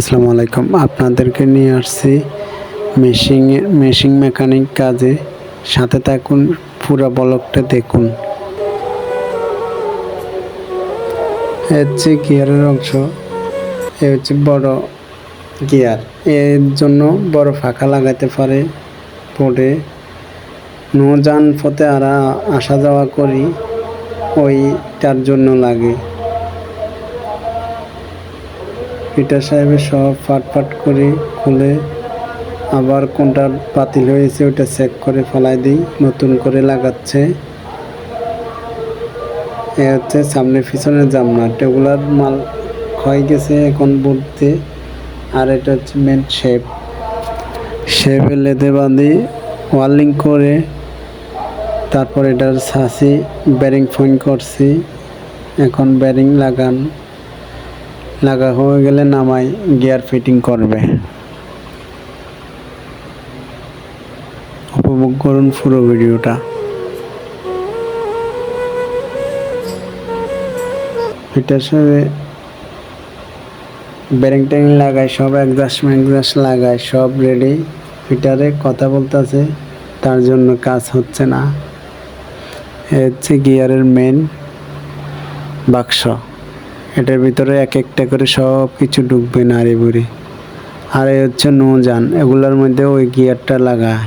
আসসালামু আলাইকুম। আপনাদেরকে নিয়ে আসছি মেশিন মেকানিক কাজে। সাথে থাকুন, পুরো ব্লগটা দেখুন। এ হচ্ছে গিয়ারের অংশ। এ হচ্ছে বড় গিয়ার। এর জন্য বড় ফাঁকা লাগাতে পারে পড়ে নৌযান পথে আসা যাওয়া করি, ওইটার জন্য লাগে। পিটার সাহেবের সব ফাট করে খুলে আবার কোনটা বাতিল হয়েছে ওটা চেক করে ফেলাই দিই, নতুন করে লাগাচ্ছে। এ হচ্ছে সামনে পিছনের জামনাট, এগুলার মাল ক্ষয় গেছে এখন বলতে। আর এটা হচ্ছে মেন শেপে লেদে বাঁধি ওয়ার্লিং করে, তারপর এটার সাসি ব্যারিং ফোন করছি। এখন ব্যারিং লাগা হয়ে গেলে নামাই গিয়ার ফিটিং করবে। উপভোগ করুন পুরো ভিডিওটা। ফিটার সাথে ব্যারিং ট্যারিং লাগায়, সব একজাস্ট লাগায়, সব রেডি। ফিটারে কথা বলতেছে, তার জন্য কাজ হচ্ছে না। এ হচ্ছে গিয়ারের মেন বাক্স। এটার ভিতরে এক একটা করে সব কিছু ঢুকবে নাড়ি বুড়ি। আর এ হচ্ছে নৌযান, এগুলোর মধ্যে ওই গিয়ারটা লাগায়।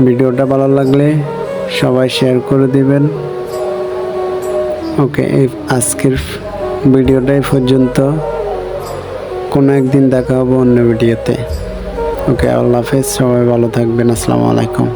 ভিডিওটা ভালো লাগলে সবাই শেয়ার করে দিবেন। ওকে, আজকের ভিডিওটাই পর্যন্ত। কোনো একদিন দেখা হবে অন্য ভিডিওতে। ওকে, আল্লাহ হাফেজ। সবাই ভালো থাকবেন। আসসালামু আলাইকুম।